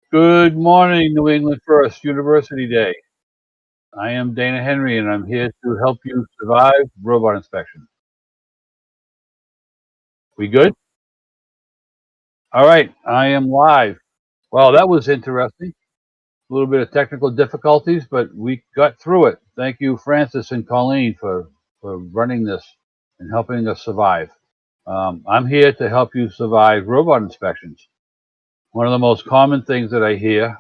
Good morning, New England First University Day. I am Dana Henry, and I'm here to help you survive robot inspection. We good? All right, I am live. Well, that was interesting. A little bit of technical difficulties, but we got through it. Thank you, Francis and Colleen, for running this and helping us survive. I'm here to help you survive robot inspections. One of the most common things that I hear,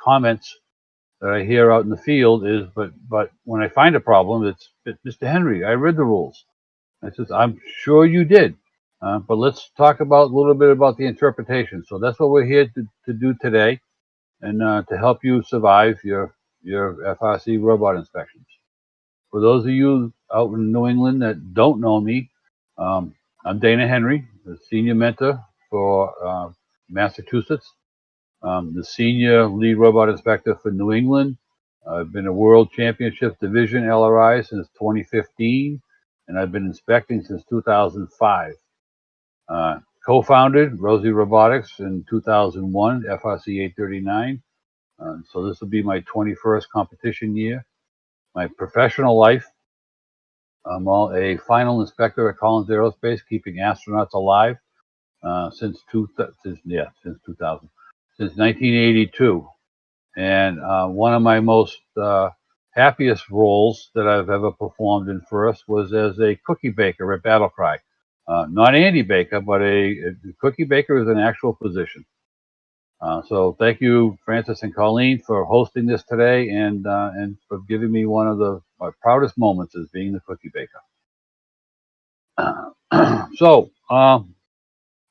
comments that I hear out in the field is, but when I find a problem, it's Mr. Henry, I read the rules. I says, I'm sure you did, but let's talk about a little bit about the interpretation. So that's what we're here to do today, and to help you survive your FRC robot inspections. For those of you out in New England that don't know me, um, I'm Dana Henry, the senior mentor for Massachusetts. The senior lead robot inspector for New England. I've been a World Championship Division LRI since 2015, and I've been inspecting since 2005. Co-founded Rosie Robotics in 2001, FRC 839. So this will be my 21st competition year. My professional life, I'm a final inspector at Collins Aerospace, keeping astronauts alive since 2000, since 1982. And one of my most happiest roles that I've ever performed in FIRST was as a cookie baker at Battlecry. Not Andy Baker, but a cookie baker is an actual position. So thank you, Francis and Colleen, for hosting this today and for giving me one of my proudest moments as being the cookie baker. So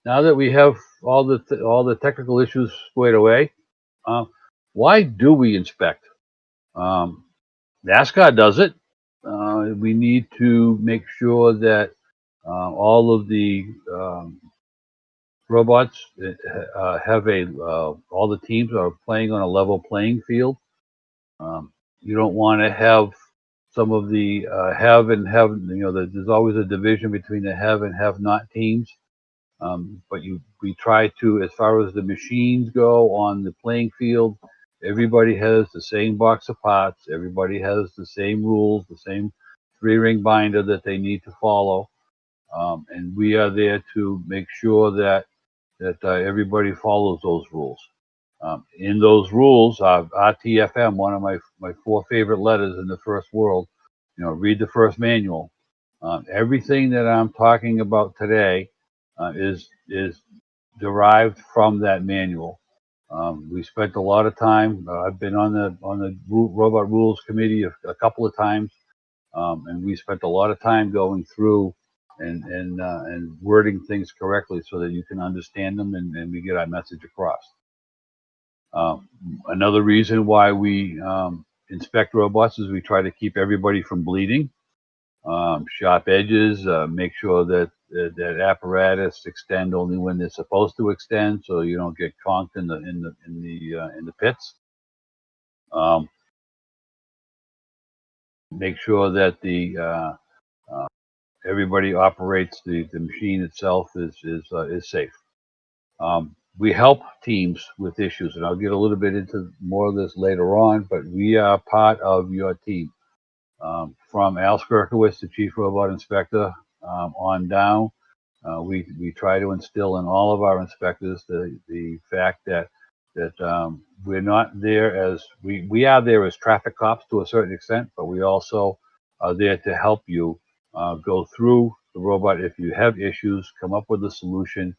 now that we have all the technical issues squared away, uh, why do we inspect? Um, NASCAR does it. We need to make sure that all of the robots all the teams are playing on a level playing field. You don't want to have some of the have and have. There's always a division between the have and have not teams. But we try to, as far as the machines go on the playing field, everybody has the same box of parts. Everybody has the same rules, the same three-ring binder that they need to follow. And we are there to make sure that everybody follows those rules. In those rules, RTFM, one of my four favorite letters in the first world, read the first manual. Everything that I'm talking about today is derived from that manual. We spent a lot of time. I've been on the robot rules committee a couple of times, and we spent a lot of time going through and wording things correctly so that you can understand them and we get our message across. Another reason why we inspect robots is we try to keep everybody from bleeding. Sharp edges, make sure that apparatus extend only when they're supposed to extend, so you don't get conked in the pits. Um, Make sure that the everybody operates the machine itself is safe. We help teams with issues, and I'll get a little bit into more of this later on. But we are part of your team. From Al Skirkowitz, the chief robot inspector, on down. We try to instill in all of our inspectors the fact that we're not there as we are there as traffic cops to a certain extent, but we also are there to help you go through the robot. If you have issues, come up with a solution.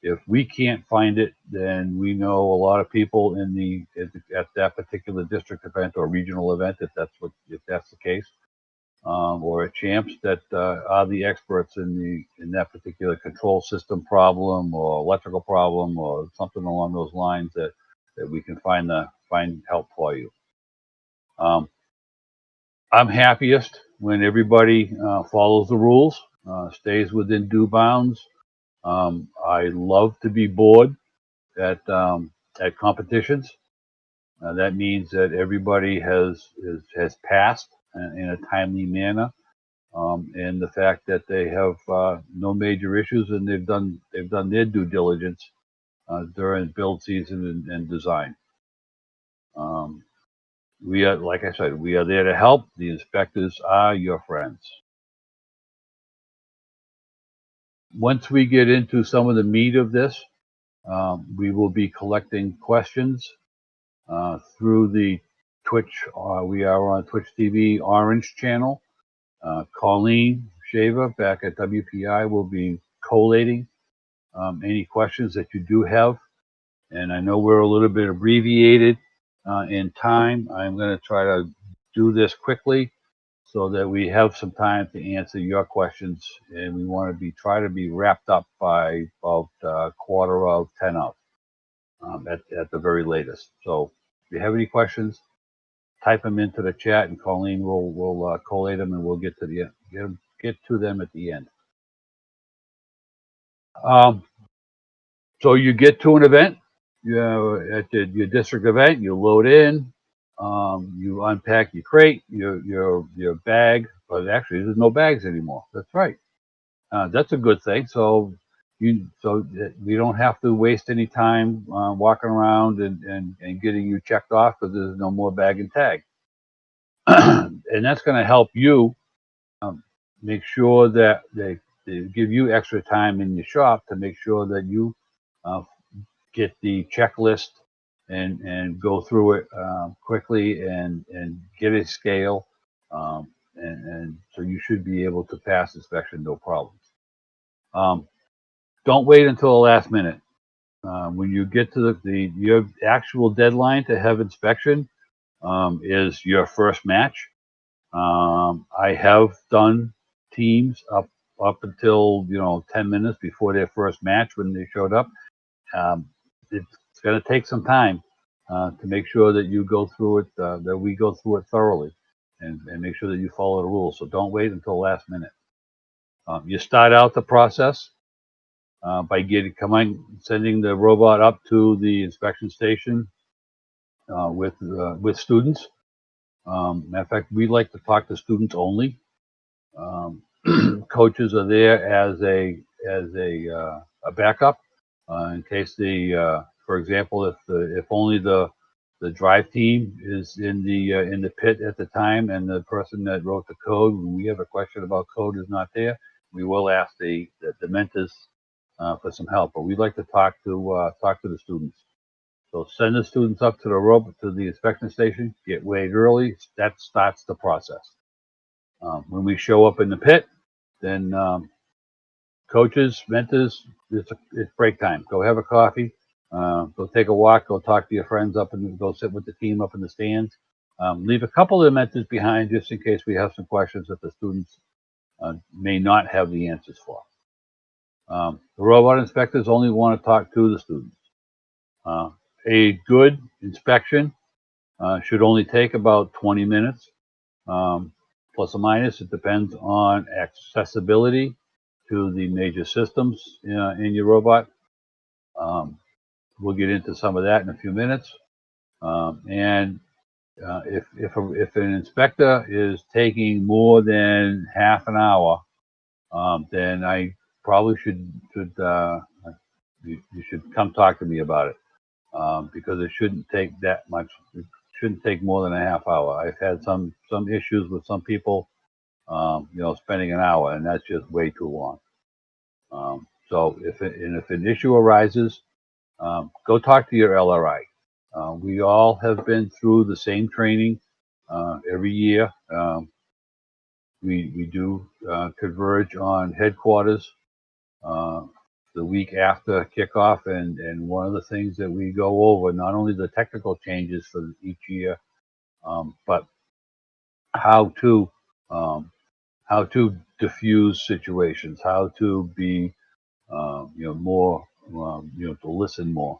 If we can't find it, then we know a lot of people at that particular district event or regional event, if that's the case, or at champs that are the experts in that particular control system problem or electrical problem or something along those lines that we can find help for you. I'm happiest when everybody follows the rules, stays within due bounds. I love to be bored at competitions. That means that everybody has passed in a timely manner, and the fact that they have no major issues and they've done their due diligence during build season and design. Um, we are, like I said, we are there to help. The inspectors are your friends. Once we get into some of the meat of this, we will be collecting questions through the Twitch. We are on Twitch TV Orange channel. Colleen Shaver back at WPI will be collating any questions that you do have. And I know we're a little bit abbreviated in time. I'm going to try to do this quickly so that we have some time to answer your questions. And we want to try to be wrapped up by about quarter of 10 of at the very latest. So if you have any questions, type them into the chat, and Colleen will collate them, and we'll get to them at the end. So you get to an event, at your district event, you load in, you unpack your crate, your bag, but actually there's no bags anymore. That's right. That's a good thing. So we don't have to waste any time walking around and getting you checked off because there's no more bag and tag. And that's going to help you make sure that they give you extra time in your shop to make sure that you get the checklist and go through it quickly and get a scale. And so you should be able to pass inspection no problems. Don't wait until the last minute. When you get to your actual deadline to have inspection is your first match. I have done teams up until 10 minutes before their first match when they showed up. It's going to take some time to make sure that you go through it, that we go through it thoroughly, and make sure that you follow the rules. So don't wait until the last minute. You start out the process by sending the robot up to the inspection station with students. Matter of fact, we like to talk to students only. Coaches are there as a backup in case for example, if only the drive team is in the pit at the time, and the person that wrote the code, when we have a question about code, is not there, we will ask the mentors for some help. But we'd like to talk to the students. So send the students up to the inspection station. Get weighed early. That starts the process. When we show up in the pit, then coaches, mentors, it's break time. Go have a coffee. Go take a walk. Go talk to your friends up and go sit with the team up in the stands. Leave a couple of the mentors behind just in case we have some questions that the students may not have the answers for. The robot inspectors only want to talk to the students. A good inspection should only take about 20 minutes. Plus or minus, it depends on accessibility to the major systems in your robot. We'll get into some of that in a few minutes. And if an inspector is taking more than half an hour, then I probably you should come talk to me about it, because it shouldn't take that much. It shouldn't take more than a half hour. I've had some issues with some people, spending an hour, and that's just way too long. So if an issue arises, go talk to your LRI. We all have been through the same training every year. We do converge on headquarters the week after kickoff, and one of the things that we go over, not only the technical changes for each year, but how to diffuse situations, how to be more, to listen more.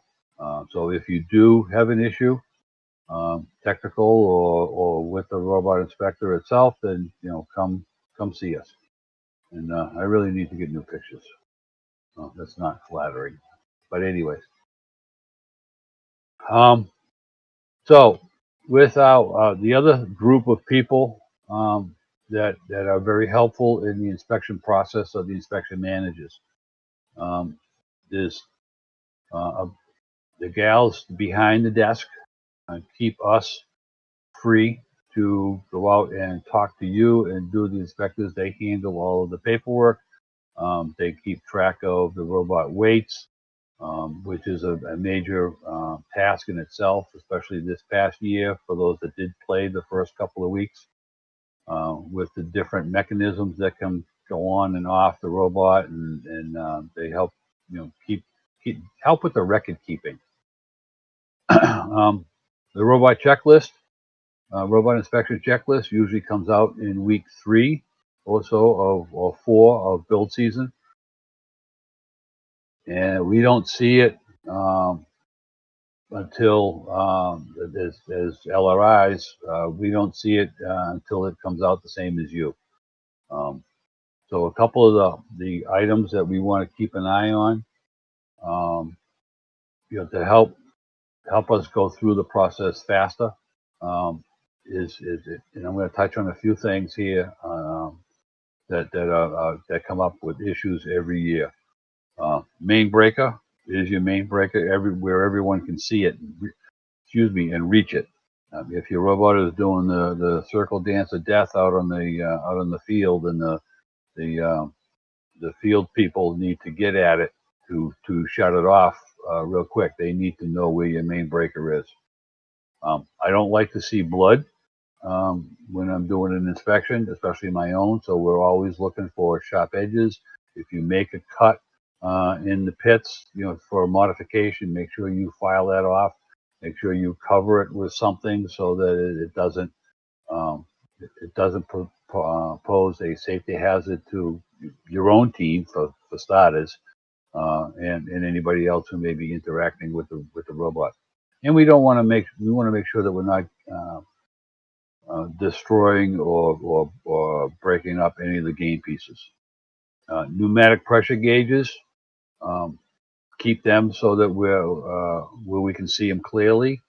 So if you do have an issue, technical or with the robot inspector itself, then come see us. And I really need to get new pictures. That's not flattering, but anyways. So with the other group of people that are very helpful in the inspection process are the inspection managers. There's The gals behind the desk keep us free to go out and talk to you and do the inspectors. They handle all of the paperwork. They keep track of the robot weights, which is a major task in itself, especially this past year for those that did play the first couple of weeks, with the different mechanisms that can go on and off the robot, and they help keep help with the record keeping. The robot checklist, robot inspection checklist, usually comes out in week 3 or so or 4 of build season, and we don't see it until as LRIs, we don't see it until it comes out the same as you. So a couple of the items that we want to keep an eye on, to help us go through the process faster, is it, and I'm going to touch on a few things here that come up with issues every year. Main breaker is your main breaker everywhere everyone can see it. And reach it. If your robot is doing the circle dance of death out on the field, and the field people need to get at it to shut it off real quick, they need to know where your main breaker is. I don't like to see blood when I'm doing an inspection, especially my own. So we're always looking for sharp edges. If you make a cut in the pits, for a modification, make sure you file that off. Make sure you cover it with something so that it doesn't pose a safety hazard to your own team for starters, and anybody else who may be interacting with the robot. And we want to make sure that we're not destroying or breaking up any of the game pieces. Pneumatic pressure gauges, keep them so that where we can see them clearly.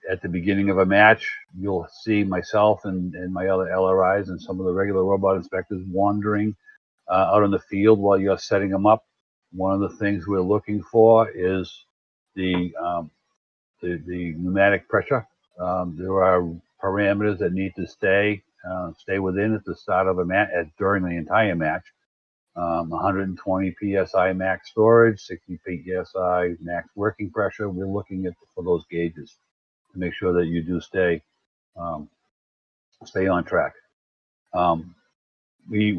At the beginning of a match, you'll see myself and my other LRIs and some of the regular robot inspectors wandering out in the field while you're setting them up. One of the things we're looking for is the pneumatic pressure. There are parameters that need to stay within at the start of a match, during the entire match. 120 psi max storage, 60 psi max working pressure. We're looking for those gauges to make sure that you do stay on track. You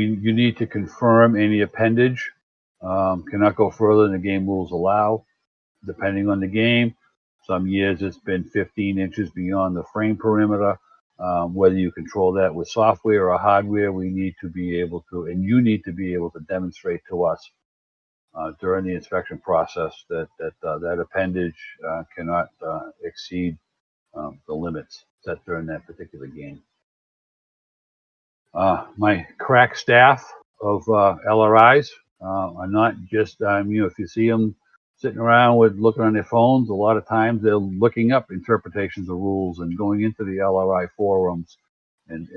need to confirm any appendage. Cannot go further than the game rules allow, depending on the game. Some years it's been 15 inches beyond the frame perimeter. Whether you control that with software or hardware, we need to be able to, and you need to be able to demonstrate to us during the inspection process that appendage cannot exceed the limits set during that particular game. My crack staff of LRIs are not just, if you see them sitting around looking on their phones, a lot of times they're looking up interpretations of rules and going into the LRI forums and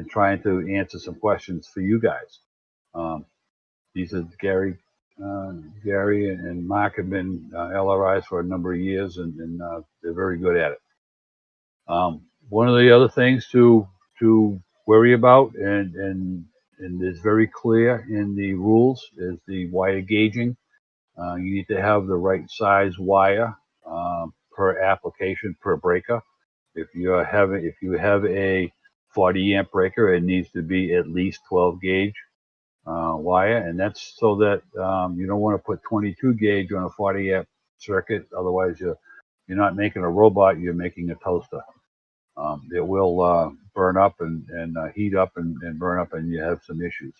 trying to answer some questions for you guys. These are Gary and Mark have been LRIs for a number of years, and they're very good at it. One of the other things to worry about, and is very clear in the rules, is the wire gauging. You need to have the right size wire per application per breaker. If you have a 40 amp breaker, it needs to be at least 12 gauge wire, and that's so that you don't want to put 22 gauge on a 40 amp circuit. Otherwise, you're not making a robot; you're making a toaster. It will burn up and heat up and burn up, and you have some issues.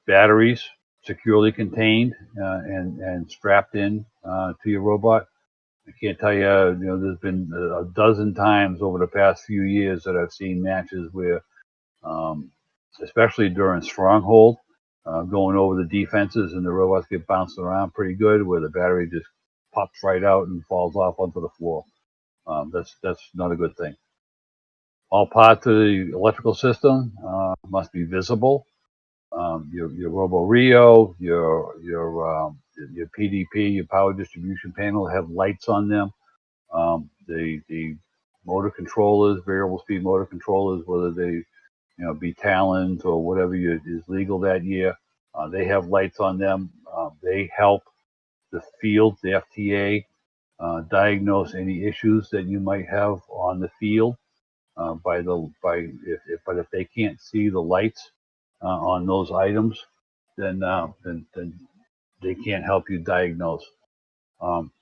Batteries securely contained and strapped in to your robot. I can't tell you, there's been a dozen times over the past few years that I've seen matches where, especially during Stronghold, going over the defenses, and the robots get bounced around pretty good, where the battery just pops right out and falls off onto the floor. That's not a good thing. All parts of the electrical system must be visible. your Robo Rio, your PDP, your power distribution panel have lights on them. The motor controllers, variable speed motor controllers, whether they be Talons or whatever is legal that year, they have lights on them. They help the field, the FTA, diagnose any issues that you might have on the field. But if they can't see the lights on those items, then they can't help you diagnose. Um,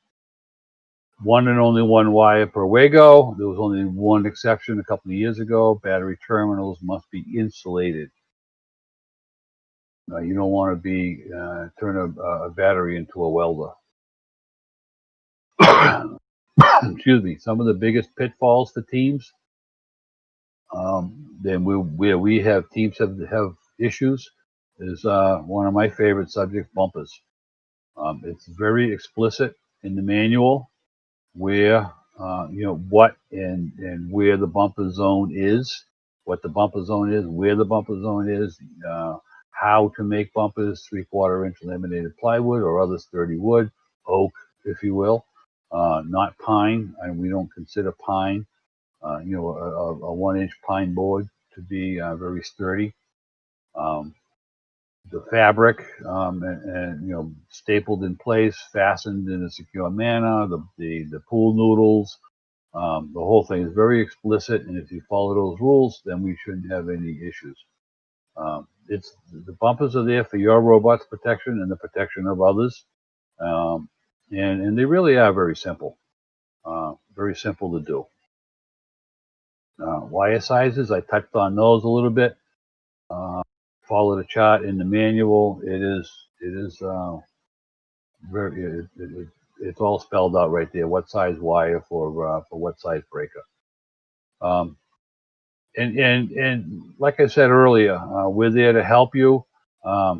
one and only one wire per Wago. There was only one exception a couple of years ago. Battery terminals must be insulated. You don't want to be turn a battery into a welder. Excuse me. Some of the biggest pitfalls for teams, where we have teams have issues, is one of my favorite subjects: bumpers. It's very explicit in the manual where what and where the bumper zone is, what the bumper zone is, where the bumper zone is, how to make bumpers: 3/4 inch laminated plywood or other sturdy wood, oak, if you will, not pine, and we don't consider pine, a 1-inch pine board to be very sturdy. The fabric and stapled in place, fastened in a secure manner. The pool noodles, the whole thing is very explicit, and if you follow those rules, then we shouldn't have any issues. It's the bumpers are there for your robot's protection and the protection of others, and they really are very simple to do. Wire sizes, I touched on those a little bit. Follow the chart in the manual. It's all spelled out right there. What size wire for what size breaker. And like I said earlier, we're there to help you.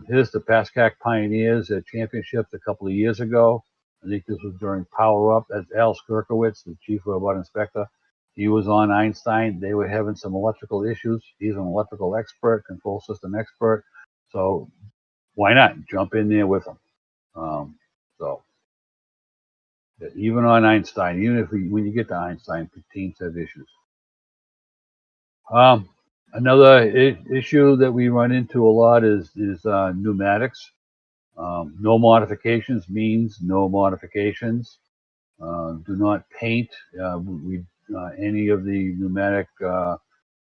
Here's the PASCAC Pioneers at Championships a couple of years ago. I think this was during Power Up. That's Al Skirkowitz, the chief robot inspector. He was on Einstein. They were having some electrical issues. He's an electrical expert, control system expert. So why not jump in there with them? So even on Einstein, even if when you get to Einstein, teams have issues. Another issue that we run into a lot is pneumatics. No modifications means no modifications. Do not paint any of the pneumatic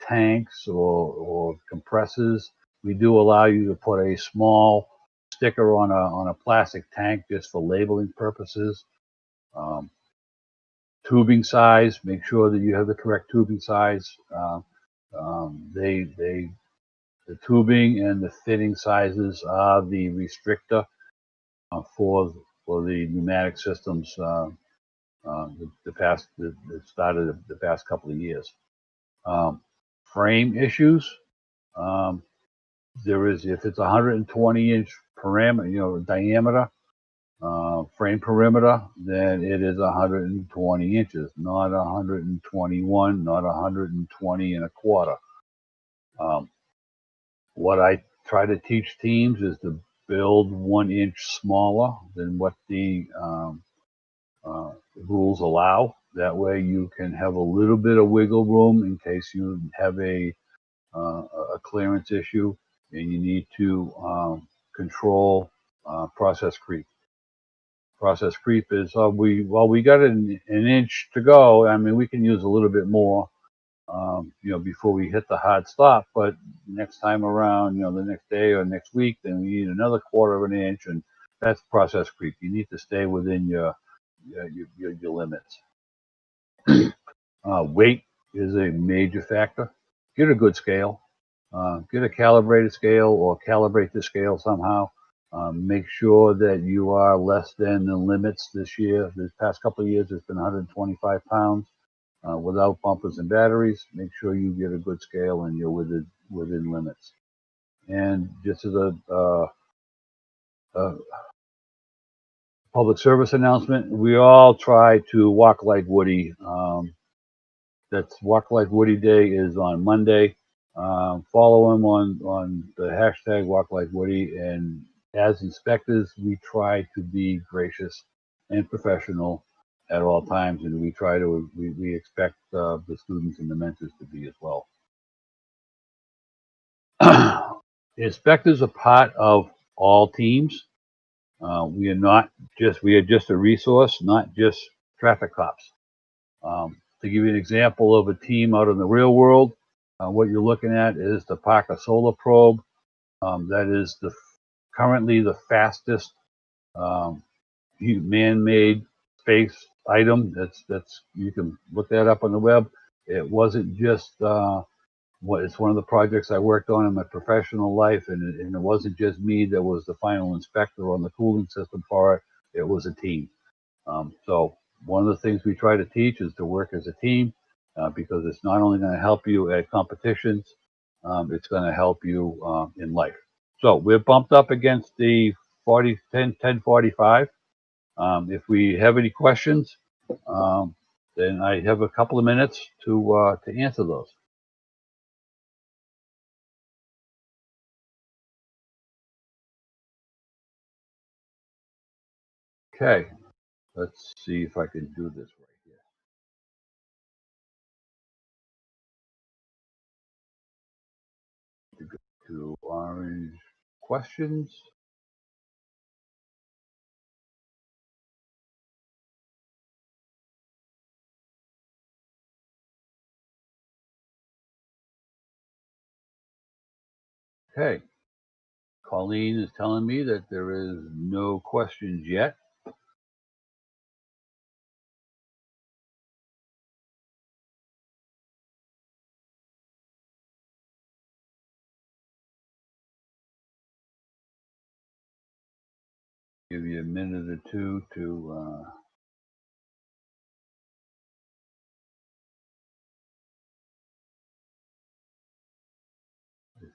tanks or compressors. We do allow you to put a small sticker on a plastic tank just for labeling purposes. Tubing size, make sure that you have the correct tubing size. The tubing and the fitting sizes are the restrictor for the pneumatic systems. The started the past couple of years. Frame issues. There is, if it's 120-inch diameter frame perimeter, then it is 120 inches, not 121, not 120 and a quarter. What I try to teach teams is to build 1 inch smaller than what the rules allow. That way you can have a little bit of wiggle room in case you have a clearance issue and you need to control process creep. Process creep is we got an inch to go. I mean, we can use a little bit more, before we hit the hard stop. But next time around, the next day or next week, then we need another 1/4 of an inch, and that's process creep. You need to stay within your limits. Weight is a major factor. Get a good scale. Get a calibrated scale or calibrate the scale somehow. Make sure that you are less than the limits this year. This past couple of years, it's been 125 pounds without bumpers and batteries. Make sure you get a good scale and you're within limits. And just as a public service announcement, we all try to walk like Woody. That's Walk Like Woody Day is on Monday. Follow him on the hashtag WalkLikeWoody. And as inspectors, we try to be gracious and professional at all times, and we expect the students and the mentors to be as well. Inspectors are part of all teams. We are just a resource, not just traffic cops. To give you an example of a team out in the real world, what you're looking at is the Parker Solar Probe. That is currently the fastest man-made space item. That's you can look that up on the web. It wasn't just it's one of the projects I worked on in my professional life, and it wasn't just me that was the final inspector on the cooling system for it. It was a team. So one of the things we try to teach is to work as a team, because it's not only going to help you at competitions, it's going to help you in life. So we're bumped up against the 10:45. If we have any questions, then I have a couple of minutes to answer those. Okay, let's see if I can do this right here. To go to orange questions. Okay, Colleen is telling me that there is no questions yet. Give you a minute or two to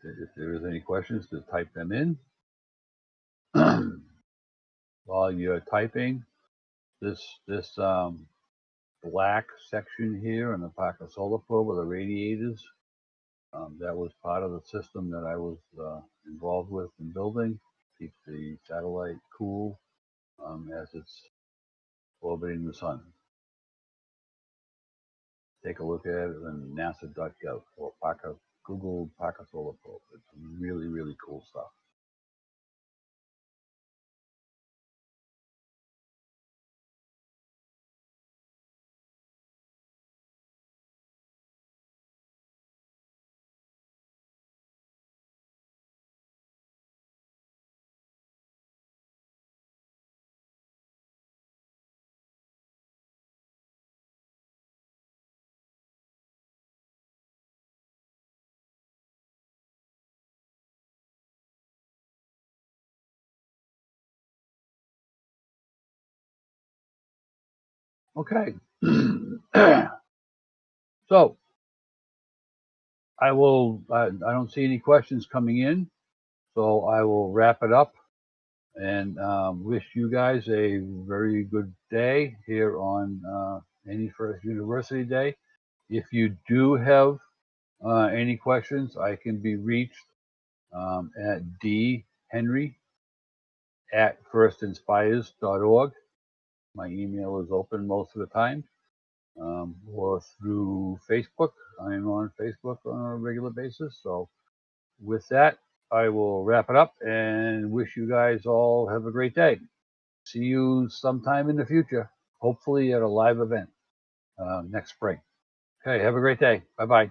if there is any questions, to type them in. While you're typing, this black section here in the Parker Solar Probe with the radiators, that was part of the system that I was involved with in building. Keep the satellite cool as it's orbiting the sun. Take a look at it on nasa.gov or Google Parker Solar Probe. It's really, really cool stuff. Okay. So I don't see any questions coming in, so I will wrap it up and wish you guys a very good day here on FIRST University Day. If you do have any questions, I can be reached at dhenry@firstinspires.org. My email is open most of the time, or through Facebook. I'm on Facebook on a regular basis. So with that, I will wrap it up and wish you guys all have a great day. See you sometime in the future, hopefully at a live event next spring. Okay, have a great day. Bye-bye.